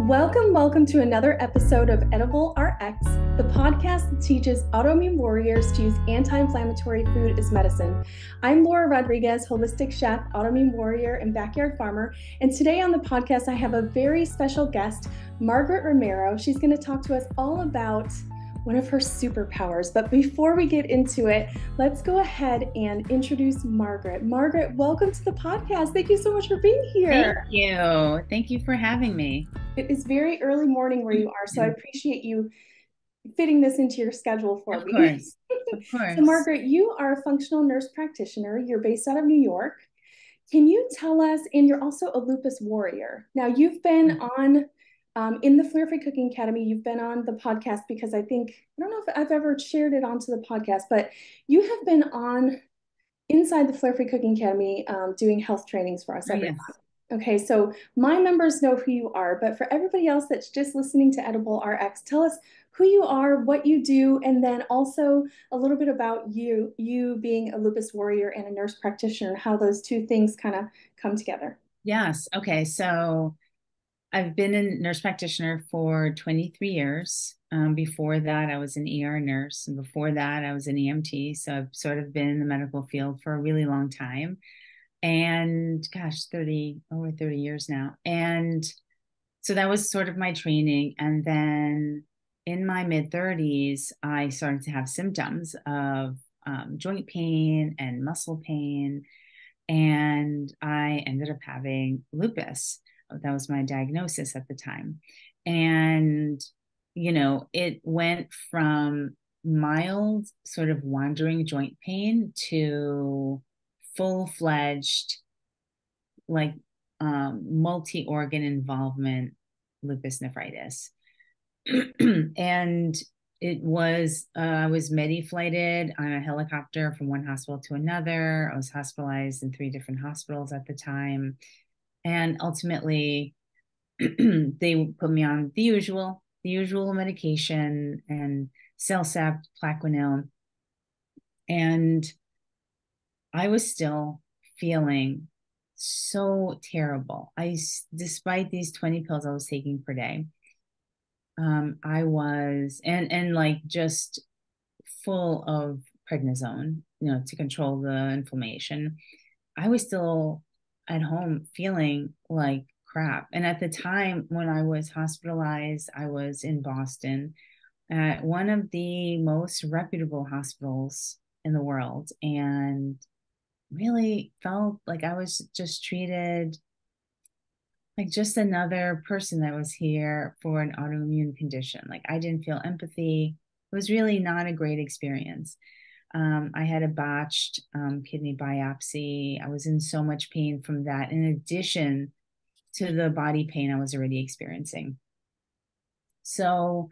Welcome to another episode of Edible RX, the podcast that teaches autoimmune warriors to use anti-inflammatory food as medicine. I'm Laura Rodriguez, holistic chef, autoimmune warrior, and backyard farmer. And today on the podcast, I have a very special guest, Margaret Romero. She's going to talk to us all about one of her superpowers. But before we get into it, let's go ahead and introduce Margaret. Margaret, welcome to the podcast. Thank you so much for being here. Thank you. Thank you for having me. It is very early morning where you are, so I appreciate you fitting this into your schedule for me. Of course. Of course. So Margaret, you are a functional nurse practitioner. You're based out of New York. Can you tell us, and you're also a lupus warrior. Now you've been on, in the Flare Free Cooking Academy, you've been on the podcast because I don't know if I've ever shared it onto the podcast, but you have been on inside the Flare Free Cooking Academy doing health trainings for us every month. Okay, so my members know who you are, but for everybody else that's just listening to Edible RX, tell us who you are, what you do, and then also a little bit about you being a lupus warrior and a nurse practitioner, how those two things kind of come together. Yes. Okay. So I've been a nurse practitioner for 23 years. Before that, I was an ER nurse. And before that, I was an EMT. So I've sort of been in the medical field for a really long time. And gosh, over 30 years now. And so that was sort of my training. And then in my mid 30s, I started to have symptoms of joint pain and muscle pain. And I ended up having lupus. That was my diagnosis at the time. And, it went from mild sort of wandering joint pain to full-fledged, like multi-organ involvement lupus nephritis. And it was, I was medi-flighted on a helicopter from one hospital to another. I was hospitalized in 3 different hospitals at the time. And ultimately, they put me on the usual medication and Cellcept, Plaquenil. And I was still feeling so terrible. Despite these 20 pills I was taking per day, I was, and like just full of prednisone, to control the inflammation. I was still at home feeling like crap. And at the time when I was hospitalized, I was in Boston at one of the most reputable hospitals in the world, and really felt like I was just treated like just another person that was here for an autoimmune condition. Like I didn't feel empathy. It was really not a great experience. I had a botched kidney biopsy. I was in so much pain from that, in addition to the body pain I was already experiencing. So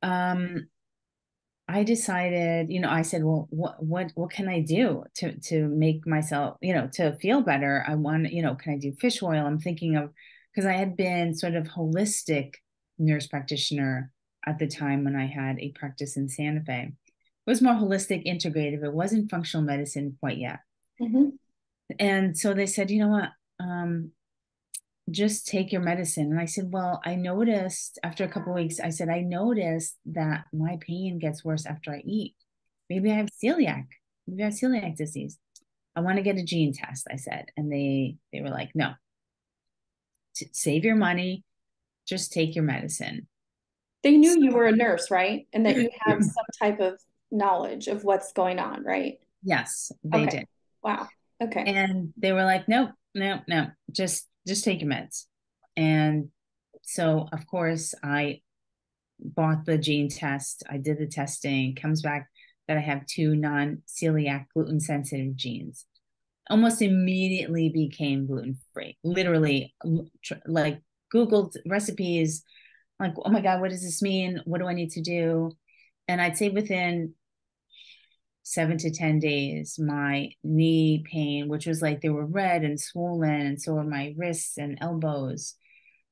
I decided, I said, well, what can I do to make myself, to feel better? I want, can I do fish oil? I'm thinking of, because I had been sort of holistic nurse practitioner at the time when I had a practice in Santa Fe. It was more holistic, integrative. It wasn't functional medicine quite yet. Mm-hmm. And so they said, you know what? Just take your medicine. And I said, well, I noticed after a couple of weeks, I said, I noticed that my pain gets worse after I eat. Maybe I have celiac. Maybe I have celiac disease. I want to get a gene test, I said. And they were like, no, save your money. Just take your medicine. They knew you were a nurse, right? And that you have some type of knowledge of what's going on, right? Yes, they did. Wow. Okay. And they were like, nope, just take your meds. And so, of course, I bought the gene test. I did the testing. Comes back that I have 2 non-celiac gluten-sensitive genes. Almost immediately became gluten-free. Literally, like Googled recipes, like, oh my God, what does this mean? What do I need to do? And I'd say within 7 to 10 days, my knee pain, which was like they were red and swollen, and so were my wrists and elbows.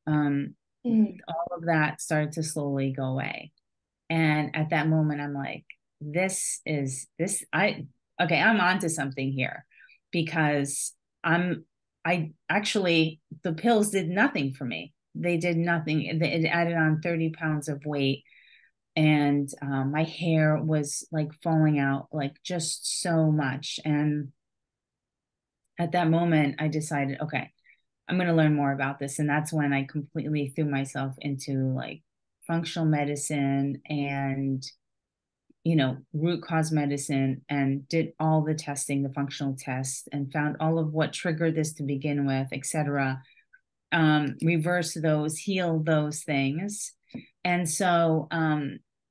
All of that started to slowly go away. And at that moment, I'm like, I'm onto something here, because I actually, the pills did nothing for me. they did nothing. It added on 30 pounds of weight, and my hair was like falling out, like just so much. And at that moment, I decided, okay, I'm going to learn more about this. And that's when I completely threw myself into like functional medicine and, root cause medicine, and did all the testing, the functional tests, and found all of what triggered this to begin with, etc. Reverse those, heal those things. And so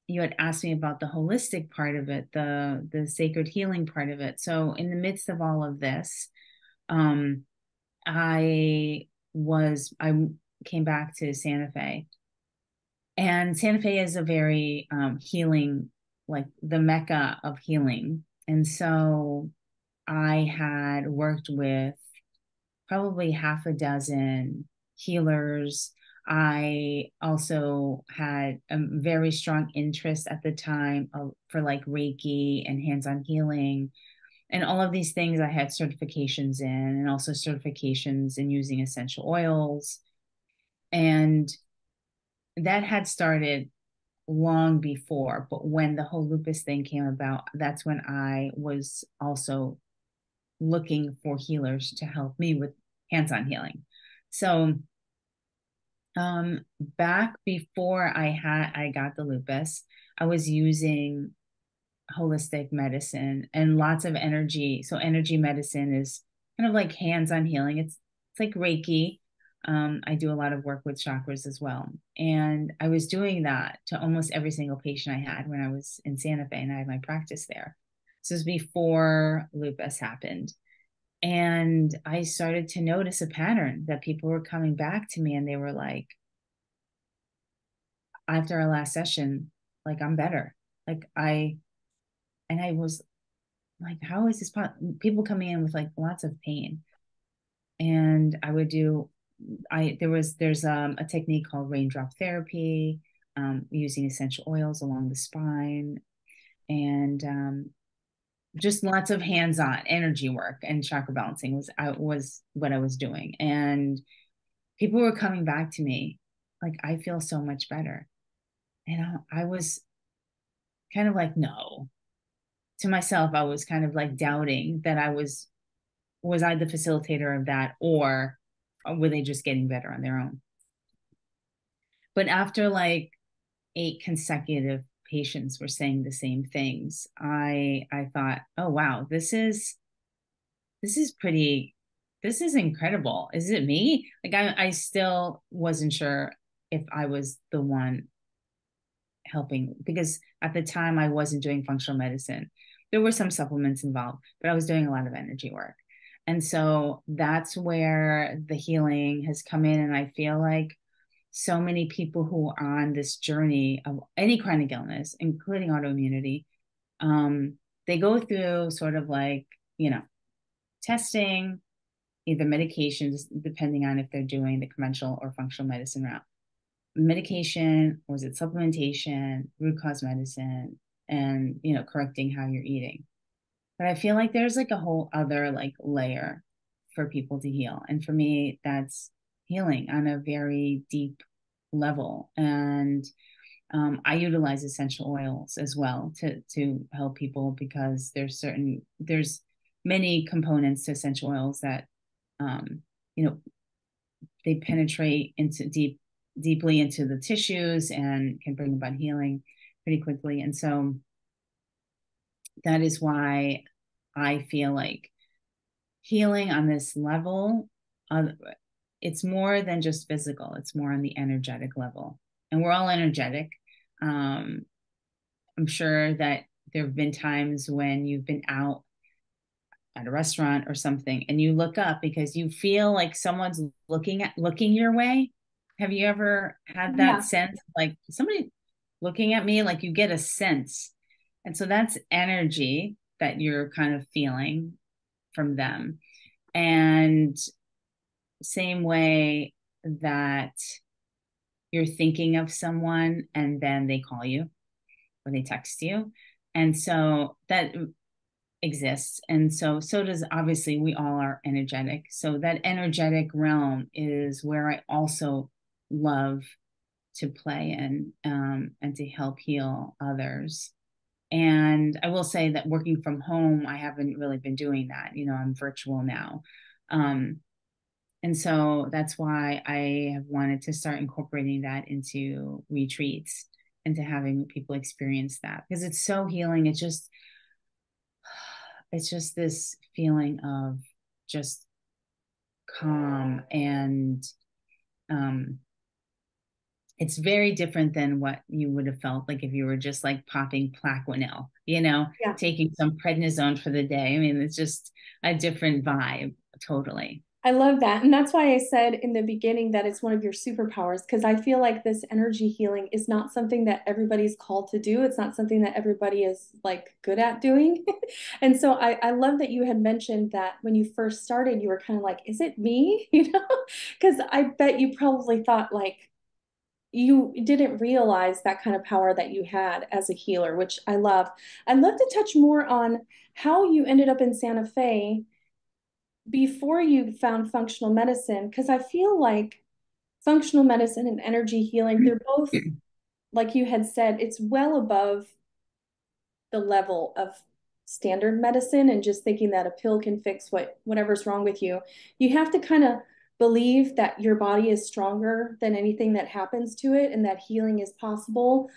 you had asked me about the holistic part of it, the sacred healing part of it. So in the midst of all of this, um, I came back to Santa Fe, and Santa Fe is a very healing, like the mecca of healing. And so I had worked with probably half a dozen healers. I also had a very strong interest at the time for like Reiki and hands-on healing. And all of these things I had certifications in, and also certifications in using essential oils. And that had started long before, but when the whole lupus thing came about, that's when I was also looking for healers to help me with hands-on healing. So back before I got the lupus, I was using holistic medicine and lots of energy. So energy medicine is kind of like hands-on healing. It's like Reiki. I do a lot of work with chakras as well. And I was doing that to almost every single patient I had when I was in Santa Fe, and I had my practice there. So it was before lupus happened. And I started to notice a pattern that people were coming back to me, and they were like, after our last session, like, I'm better. And I was like, how is this people coming in with like lots of pain? And I would do, there's a technique called raindrop therapy, using essential oils along the spine, and just lots of hands-on energy work, and chakra balancing was what I was doing. And people were coming back to me like, I feel so much better. And I was kind of like, no. To myself, I was kind of like doubting that was I the facilitator of that, or were they just getting better on their own? But after like 8 consecutive patients were saying the same things, I thought, oh wow, this is pretty, this is incredible. Is it me? Like I still wasn't sure if I was the one helping, because at the time I wasn't doing functional medicine. There were some supplements involved, but I was doing a lot of energy work. And so that's where the healing has come in. And I feel like so many people who are on this journey of any chronic illness, including autoimmunity, they go through sort of like, testing, either medications, depending on if they're doing the conventional or functional medicine route, medication, or is it supplementation, root cause medicine, and correcting how you're eating. But I feel like there's like a whole other like layer for people to heal, and for me that's healing on a very deep level. And I utilize essential oils as well to help people, because there's many components to essential oils that you know they penetrate deeply into the tissues and can bring about healing pretty quickly. And so that is why I feel like healing on this level, it's more than just physical, it's more on the energetic level. And we're all energetic. I'm sure that there have been times when you've been out at a restaurant or something and you look up because you feel like someone's looking your way. Have you ever had that sense, like somebody looking at me? Like you get a sense. And so that's energy that you're kind of feeling from them. And same way that you're thinking of someone and then they call you or they text you. And so that exists. And so does, obviously we all are energetic. So that energetic realm is where I also love to play in, and to help heal others. And I will say that working from home, I haven't really been doing that. I'm virtual now. Um, and so that's why I have wanted to start incorporating that into retreats and to having people experience that, because it's so healing. It's just this feeling of just calm, and um it's very different than what you would have felt like if you were just like popping Plaquenil, Yeah. taking some prednisone for the day. I mean, it's just a different vibe, totally. I love that. And that's why I said in the beginning that it's one of your superpowers, because I feel like this energy healing is not something that everybody's called to do. It's not something that everybody is like good at doing. And so I love that you had mentioned that when you first started, you were kind of like, is it me? Because I bet you probably thought like you didn't realize that kind of power that you had as a healer, which I love. I'd love to touch more on how you ended up in Santa Fe before you found functional medicine, because I feel like functional medicine and energy healing, they're both, like you had said, it's well above the level of standard medicine and just thinking that a pill can fix whatever's wrong with you. You have to kind of believe that your body is stronger than anything that happens to it and that healing is possible.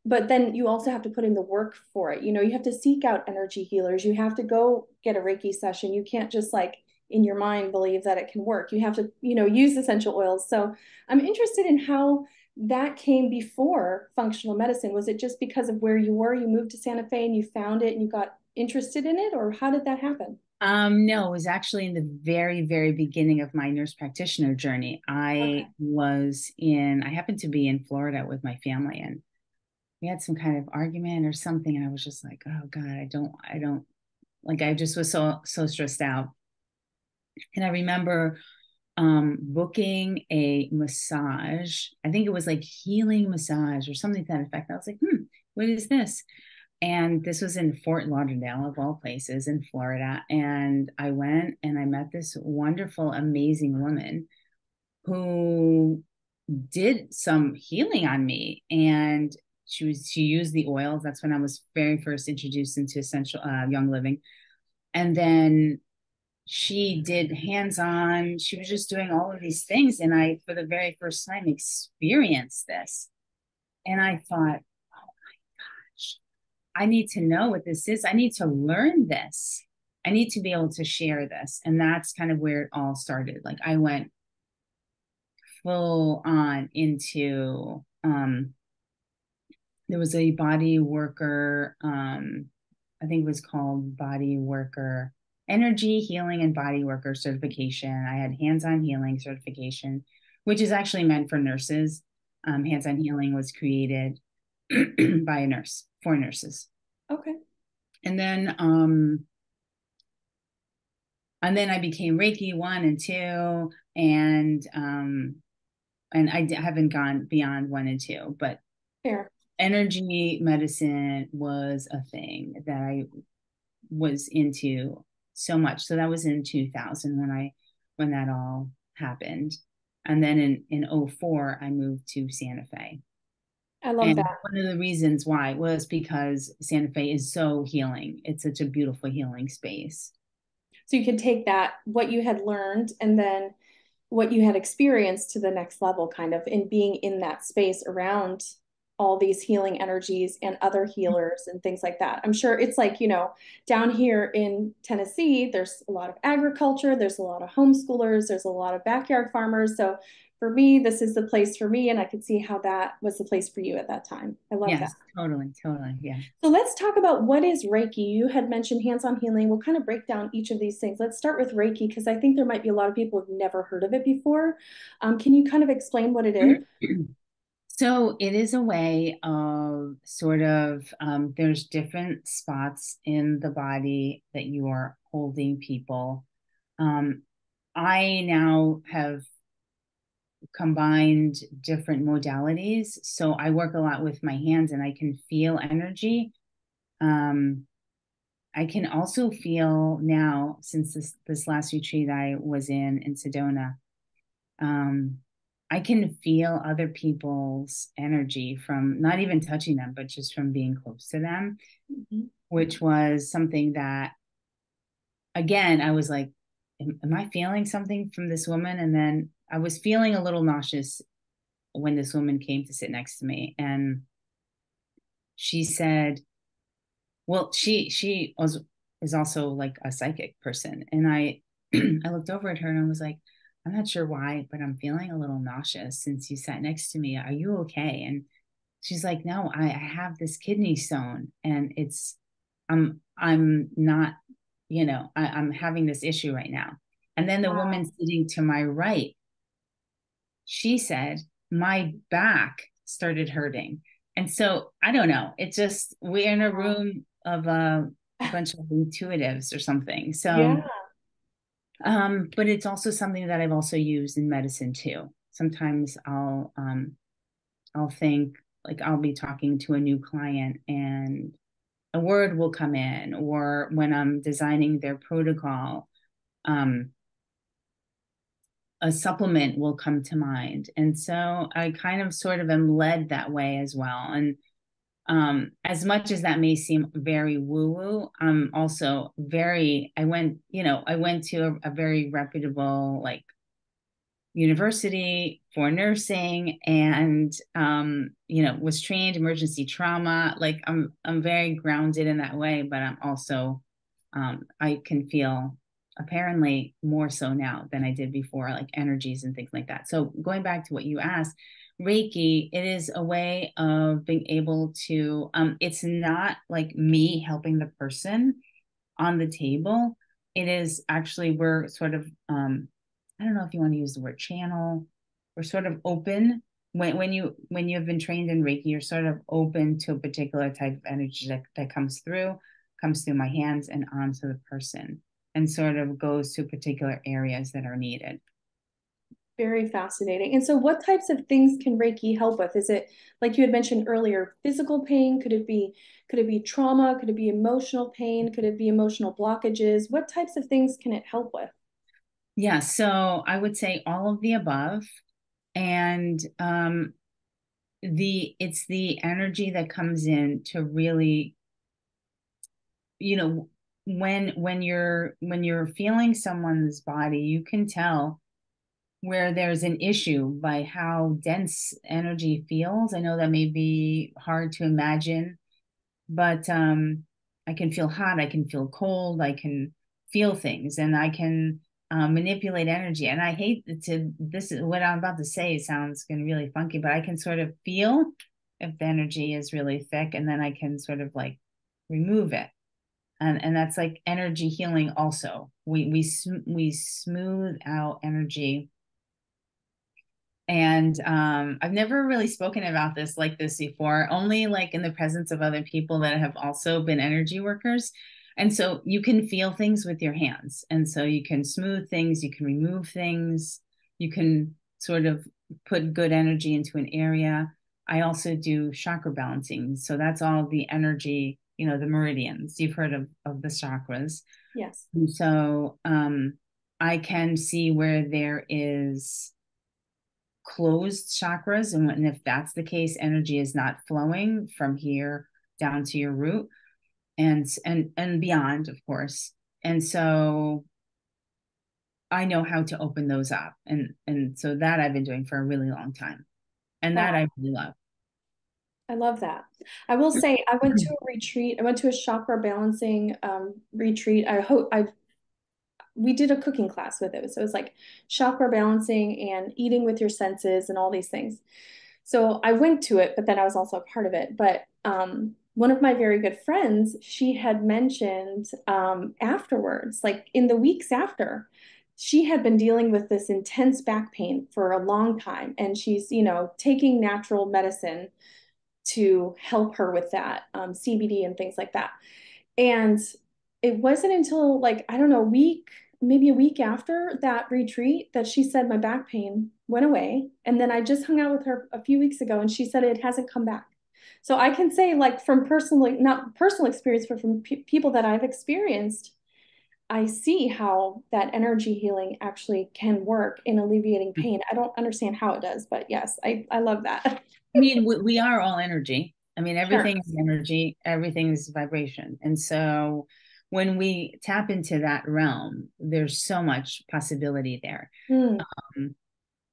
But then you also have to put in the work for it. You have to seek out energy healers. You have to go get a Reiki session. You can't just like in your mind believe that it can work. You have to, use essential oils. So I'm interested in how that came before functional medicine. Was it just because of where you were? You moved to Santa Fe and you found it and you got interested in it, or how did that happen? No, it was actually in the very, very beginning of my nurse practitioner journey. Okay. I happened to be in Florida with my family, and we had some kind of argument or something. And I was just like, oh God, I don't like, I just was so stressed out. And I remember booking a massage. I think it was like healing massage or something to that effect. I was like, what is this? And this was in Fort Lauderdale, of all places, in Florida. And I went and I met this wonderful, amazing woman who did some healing on me. And she used the oils. That's when I was very first introduced into essential young living. And then she did hands-on. She was just doing all of these things. And I, for the very first time, experienced this. And I thought, I need to know what this is. I need to learn this. I need to be able to share this. And that's kind of where it all started. Like I went full on into there was a body worker, I think it was called Body Worker Energy Healing and Body Worker certification. I had hands-on healing certification, which is actually meant for nurses. Hands-on healing was created by a nurse for nurses. Okay. And then I became Reiki 1 and 2, and I haven't gone beyond 1 and 2, but Fair. energy medicine was a thing that I was into so much. So that was in 2000 when that all happened. And then in 04 I moved to Santa Fe. I love And that. one of the reasons why was because Santa Fe is so healing. It's such a beautiful healing space. So you could take that, what you had learned, and then what you had experienced to the next level, kind of in being in that space around all these healing energies and other healers and things like that. I'm sure it's like, down here in Tennessee, there's a lot of agriculture, there's a lot of homeschoolers, there's a lot of backyard farmers. So for me, this is the place for me. And I could see how that was the place for you at that time. I love that. Yes, totally, totally. Yeah. So let's talk about what is Reiki. You had mentioned hands-on healing. We'll kind of break down each of these things. Let's start with Reiki because I think there might be a lot of people who've never heard of it before. Can you kind of explain what it is? So it is a way of sort of, there's different spots in the body that you are holding people. Um, I now have combined different modalities. So I work a lot with my hands and I can feel energy. Um, I can also feel now, since this last retreat I was in Sedona, um, I can feel other people's energy from not even touching them, but just from being close to them, Mhm. which was something that, again, I was like, am I feeling something from this woman? And then I was feeling a little nauseous when this woman came to sit next to me. And she said, well, she was is also like a psychic person. And I I looked over at her and I was like, I'm not sure why, but I'm feeling a little nauseous since you sat next to me. Are you okay? And she's like, no, I have this kidney stone and I'm not, I'm having this issue right now. And then the woman Wow. sitting to my right, she said, my back started hurting. And so I don't know. It just, we're in a Wow. room of a bunch of intuitives or something. Yeah. So, but it's also something that I've also used in medicine too. Sometimes I'll think like I'll be talking to a new client and a word will come in, or when I'm designing their protocol, um, a supplement will come to mind. And so I kind of sort of am led that way as well. And as much as that may seem very woo woo, I'm also I went to a very reputable like university for nursing and was trained emergency trauma. Like I'm very grounded in that way, but I'm also I can feel apparently more so now than I did before, like energies and things like that. So going back to what you asked, Reiki, it is a way of being able to it's not like me helping the person on the table. It is actually, we're sort of I don't know if you want to use the word channel. We're sort of open when you have been trained in Reiki, you're sort of open to a particular type of energy that comes through my hands and onto the person and sort of goes to particular areas that are needed. Very fascinating. And so what types of things can Reiki help with? Is it like you had mentioned earlier, physical pain? Could it be trauma? Could it be emotional pain? Could it be emotional blockages? What types of things can it help with? Yeah, so I would say all of the above. And it's the energy that comes in to really, you know, when you're feeling someone's body, you can tell where there's an issue by how dense energy feels. I know that may be hard to imagine, but I can feel hot, I can feel cold, I can feel things, and I can manipulate energy. And I hate to, this is what I'm about to say sounds going to really funky, but I can sort of feel if the energy is really thick, and then I can sort of like remove it. And that's like energy healing also. We smooth out energy. And I've never really spoken about this like this before, only like in the presence of other people that have also been energy workers. And so you can feel things with your hands. And so you can smooth things, you can remove things, you can sort of put good energy into an area. I also do chakra balancing. So that's all the energy, the meridians. You've heard of the chakras. Yes. And so I can see where there is closed chakras, and if that's the case, energy is not flowing from here down to your root and beyond, of course. And so I know how to open those up, and so that I've been doing for a really long time, and that Wow. I really love. I love that. I will say I went to a retreat. I went to a chakra balancing retreat. We did a cooking class with it. So it was like chakra balancing and eating with your senses and all these things. So I went to it, but then I was also a part of it. But one of my very good friends, she had mentioned afterwards, like in the weeks after, she had been dealing with this intense back pain for a long time. And she's, taking natural medicine to help her with that, CBD and things like that. And it wasn't until like, I don't know, maybe a week after that retreat that she said my back pain went away. And then I just hung out with her a few weeks ago and she said it hasn't come back. So I can say like from personally, not personal experience, but from people that I've experienced, I see how that energy healing actually can work in alleviating pain. I don't understand how it does, but yes, I love that. I mean, we are all energy. I mean, Sure. everything is energy, everything is vibration. And so when we tap into that realm, there's so much possibility there. Mm, Um,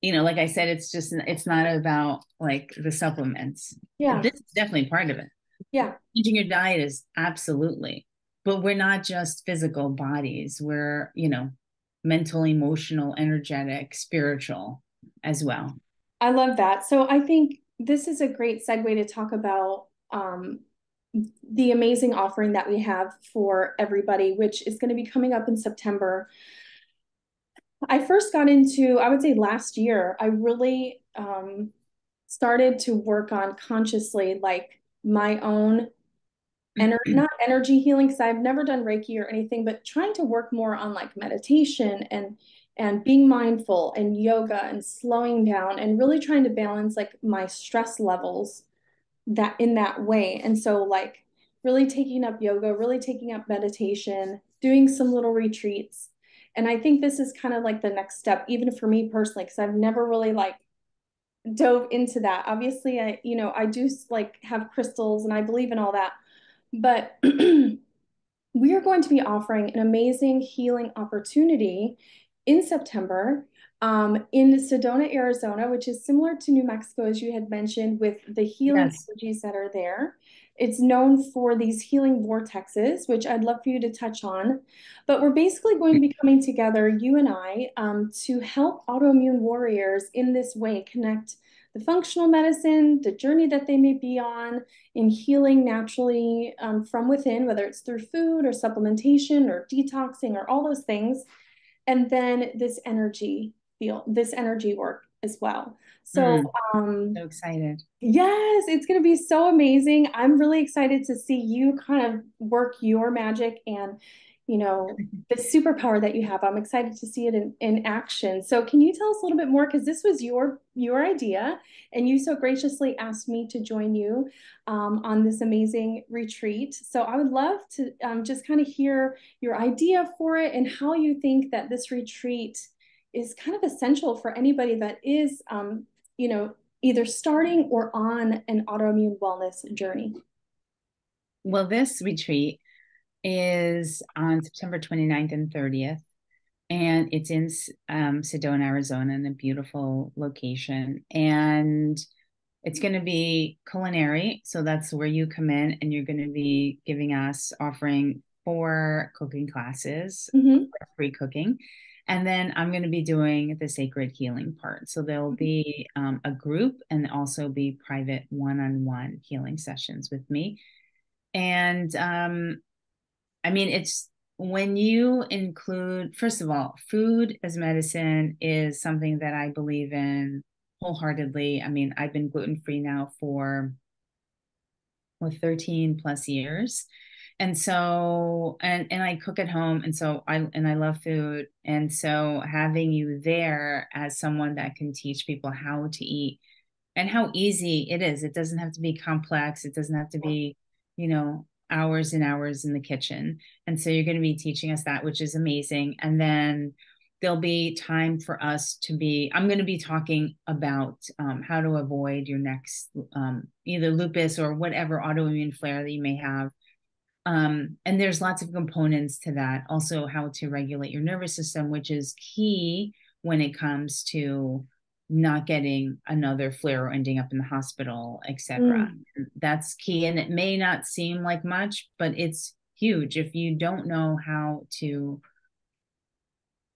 like I said, it's not about like the supplements. yeah. This is definitely part of it. Yeah. Changing your diet is absolutely, but we're not just physical bodies. We're, mental, emotional, energetic, spiritual as well. I love that. So I think this is a great segue to talk about the amazing offering that we have for everybody, which is going to be coming up in September. I first got into, I would say last year, I really started to work on consciously like my own not energy healing because I've never done Reiki or anything, but trying to work more on like meditation and being mindful and yoga and slowing down and really trying to balance like my stress levels that in that way. And so like really taking up yoga, really taking up meditation, doing some little retreats. And I think this is kind of like the next step, even for me personally, because I've never really like dove into that. Obviously, I do like have crystals and I believe in all that. But we are going to be offering an amazing healing opportunity in September in Sedona, Arizona, which is similar to New Mexico, as you had mentioned, with the healing Yes. energies that are there. It's known for these healing vortexes, which I'd love for you to touch on. But we're basically going to be coming together, you and I, to help autoimmune warriors in this way connect the functional medicine, the journey that they may be on, in healing naturally from within, whether it's through food or supplementation or detoxing or all those things. And then this energy work as well. So, So excited. yes, it's going to be so amazing. I'm really excited to see you kind of work your magic and, the superpower that you have. I'm excited to see it in action. So can you tell us a little bit more? Because this was your idea, and you so graciously asked me to join you on this amazing retreat. So I would love to just kind of hear your idea for it and how you think that this retreat is kind of essential for anybody that is, either starting or on an autoimmune wellness journey. Well, this retreat is on September 29th and 30th, and it's in Sedona, Arizona, in a beautiful location. And it's going to be culinary. So that's where you come in and you're going to be offering 4 cooking classes, Mm-hmm. free cooking. And then I'm going to be doing the sacred healing part. So there'll be a group and also be private one-on-one healing sessions with me. And I mean, it's when you include, first of all, food as medicine is something that I believe in wholeheartedly. I mean, I've been gluten free now for 13 plus years. And so, and I cook at home. And so I love food. And so having you there as someone that can teach people how to eat and how easy it is. It doesn't have to be complex. It doesn't have to be, hours and hours in the kitchen. And so you're going to be teaching us that, which is amazing. And then there'll be time for us I'm going to be talking about how to avoid your next either lupus or whatever autoimmune flare that you may have. And there's lots of components to that. Also, how to regulate your nervous system, which is key when it comes to not getting another flare or ending up in the hospital, etc. Mm. That's key. And it may not seem like much, but it's huge. If you don't know how to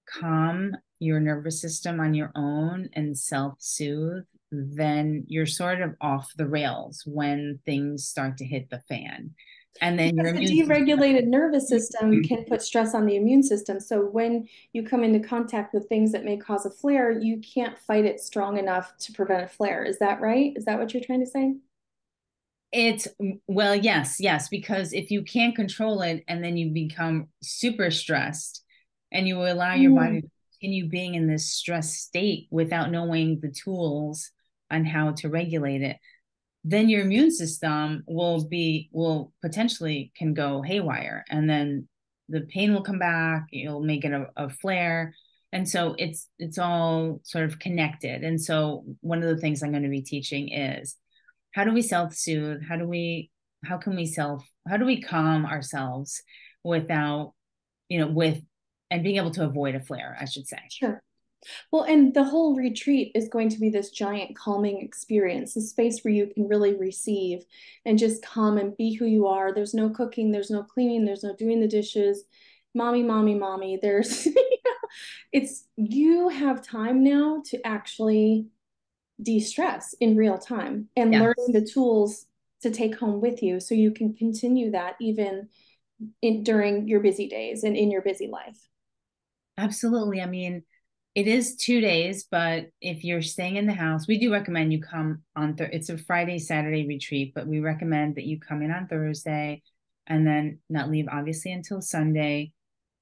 calm your nervous system on your own and self-soothe, then you're sort of off the rails when things start to hit the fan. And then your Because the immune system. deregulated nervous system can put stress on the immune system. So when you come into contact with things that may cause a flare, you can't fight it strong enough to prevent a flare. Is that right? Is that what you're trying to say? It's well, yes, because if you can't control it and then you become super stressed and you allow your Mm. body to continue being in this stress state without knowing the tools on how to regulate it, then your immune system will potentially can go haywire. And then the pain will come back, you'll make it a flare. And so it's all sort of connected. And so one of the things I'm going to be teaching is how do we self-soothe? How do we calm ourselves without, with and being able to avoid a flare, I should say. Sure. Well, and the whole retreat is going to be this giant calming experience, a space where you can really receive and just come and be who you are. There's no cooking, there's no cleaning, there's no doing the dishes, mommy, mommy, mommy. There's, it's, you have time now to actually de-stress in real time and learning Yes, the tools to take home with you so you can continue that even during your busy days and in your busy life. absolutely. I mean, it is 2 days, but if you're staying in the house, we do recommend you come on it's a Friday, Saturday retreat, but we recommend that you come in on Thursday and then not leave obviously until Sunday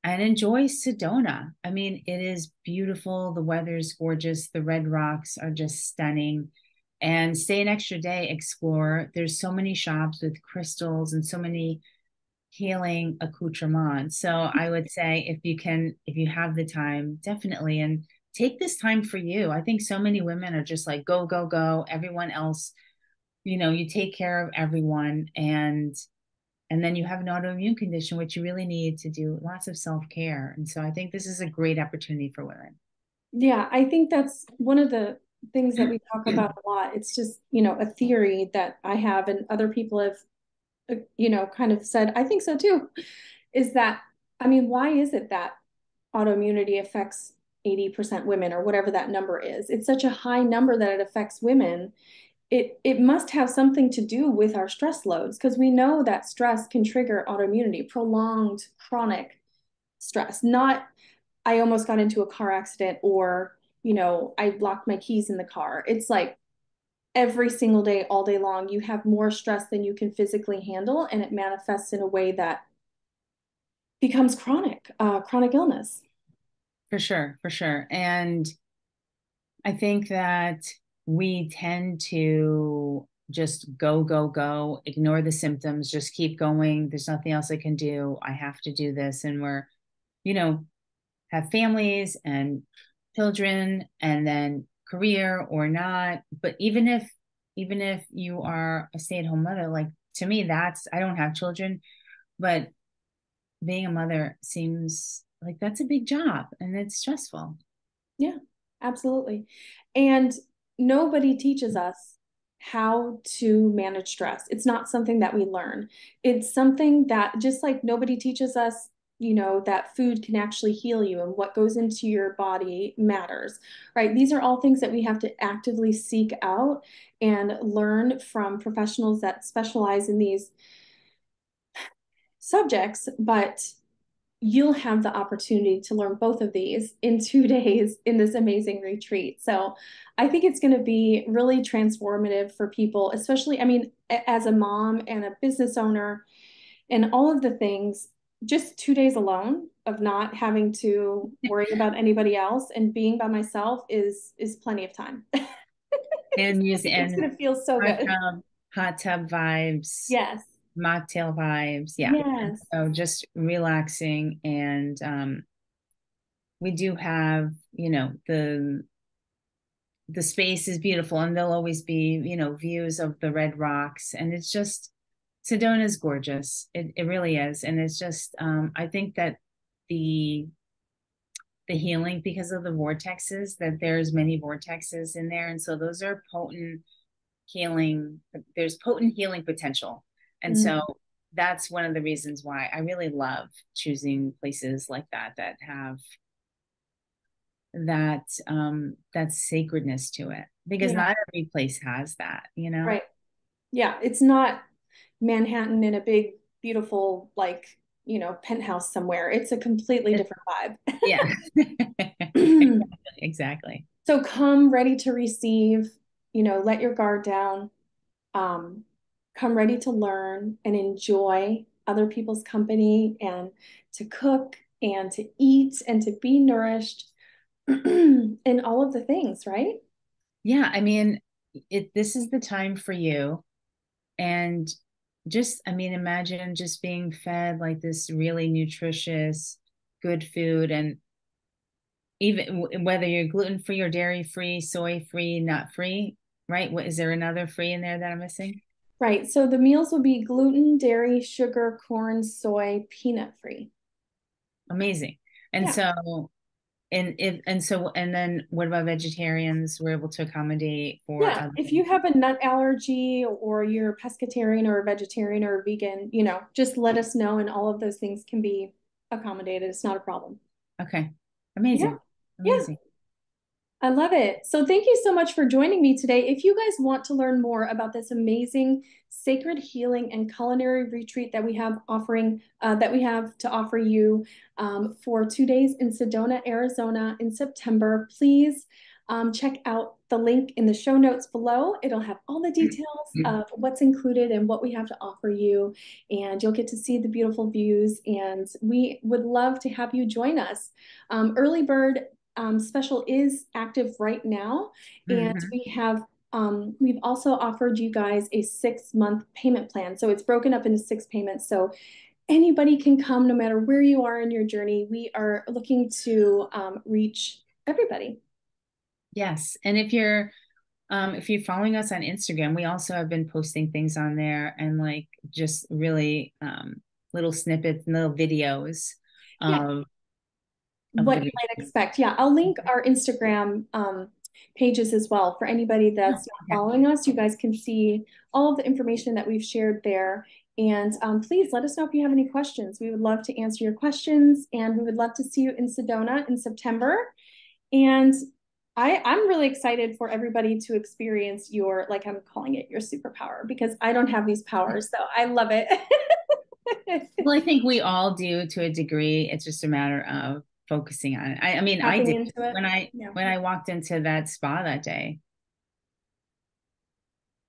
and enjoy Sedona. I mean, it is beautiful. The weather is gorgeous. The red rocks are just stunning. And stay an extra day, explore. There's so many shops with crystals and so many healing accoutrements. So I would say if you have the time, definitely, and take this time for you. I think so many women are just like, go, go, go. Everyone else, you take care of everyone, and then you have an autoimmune condition, which you really need to do lots of self-care. And so I think this is a great opportunity for women. Yeah, I think that's one of the things that we talk about a lot. It's just, a theory that I have and other people have, kind of said, I think so too, is that, I mean, why is it that autoimmunity affects 80% women or whatever that number is? It's such a high number that it affects women. It must have something to do with our stress loads because we know that stress can trigger autoimmunity, prolonged chronic stress, not I almost got into a car accident or, I locked my keys in the car. It's like every single day, all day long, you have more stress than you can physically handle, and it manifests in a way that becomes chronic illness. For sure, for sure. And I think that we tend to just go, go, go, ignore the symptoms, just keep going. There's nothing else I can do. I have to do this. And we're, you know, have families and children and then career or not. But even if you are a stay-at-home mother, like to me, I don't have children, but being a mother seems like that's a big job and it's stressful. Yeah, absolutely. And nobody teaches us how to manage stress. It's not something that we learn. It's something that just like nobody teaches us, that food can actually heal you and what goes into your body matters, right? These are all things that we have to actively seek out and learn from professionals that specialize in these subjects, but you'll have the opportunity to learn both of these in 2 days in this amazing retreat. So I think it's going to be really transformative for people, especially, I mean, as a mom and a business owner and all of the things, just 2 days alone of not having to worry about anybody else and being by myself is plenty of time. And use It's and going to feel so hot good. tub, hot tub vibes, Yes. mocktail vibes. Yeah. Yes. So just relaxing. And we do have, the space is beautiful and there'll always be, views of the red rocks. And it's just Sedona is gorgeous. It really is. And it's just I think that the the healing because of the vortexes, that there's many vortexes in there. And so those are potent healing, there's potent healing potential. And Mm, so that's one of the reasons why I really love choosing places like that have that sacredness to it, because yeah. not every place has that. Right. Yeah. It's not Manhattan in a big, beautiful, like, penthouse somewhere. It's a completely It's, different yeah. vibe. Exactly. So come ready to receive, let your guard down, um, come ready to learn and enjoy other people's company and to cook and to eat and to be nourished and all of the things, right? Yeah, I mean, this is the time for you. And just, I mean, imagine just being fed like this really nutritious, good food, and even whether you're gluten-free or dairy-free, soy-free, nut-free, right? What is there another free in there that I'm missing? Right. So the meals will be gluten, dairy, sugar, corn, soy, peanut free. Amazing. And Yeah. so, and then what about vegetarians? We're able to accommodate for Yeah. other. If you have a nut allergy or you're a pescatarian or a vegetarian or a vegan, just let us know and all of those things can be accommodated. It's not a problem. Okay. Yeah. Amazing. Yeah. Amazing. I love it. So thank you so much for joining me today. If you guys want to learn more about this amazing sacred healing and culinary retreat that we have to offer you for 2 days in Sedona, Arizona in September, please check out the link in the show notes below. It'll have all the details of what's included and what we have to offer you, and you'll get to see the beautiful views. And we would love to have you join us. Early bird special is active right now, and Hmm. we've also offered you guys a 6-month payment plan. So it's broken up into 6 payments. So anybody can come no matter where you are in your journey. We are looking to reach everybody. Yes. And if you're following us on Instagram, we also have been posting things on there, and like just really little snippets, little videos Yeah, of what the you might expect. Yeah, I'll link our Instagram pages as well for anybody that's not okay. following us. You guys can see all of the information that we've shared there. And please let us know if you have any questions. We would love to answer your questions, and we would love to see you in Sedona in September. And I'm really excited for everybody to experience your, like I'm calling it, your superpower, because I don't have these powers. So I love it. Well, I think we all do to a degree. It's just a matter of focusing on it. I mean, I Tapping did into it. Yeah. when I walked into that spa that day.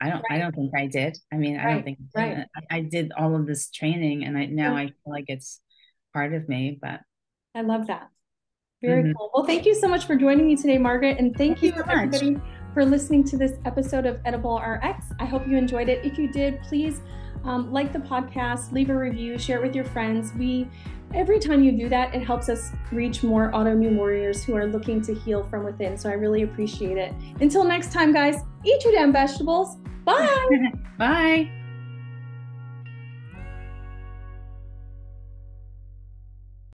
I Right. don't think I did. I mean, I don't Right. think I did. Right. I did all of this training, and now Yeah. I feel like it's part of me. But I love that. Very mhm. cool. Well, thank you so much for joining me today, Margaret. And Thank thank you you, so much. everybody, for listening to this episode of Edible RX. I hope you enjoyed it. If you did, please like the podcast, leave a review, share it with your friends. Every time you do that, it helps us reach more autoimmune warriors who are looking to heal from within. So I really appreciate it. Until next time, guys, eat your damn vegetables. Bye. Bye.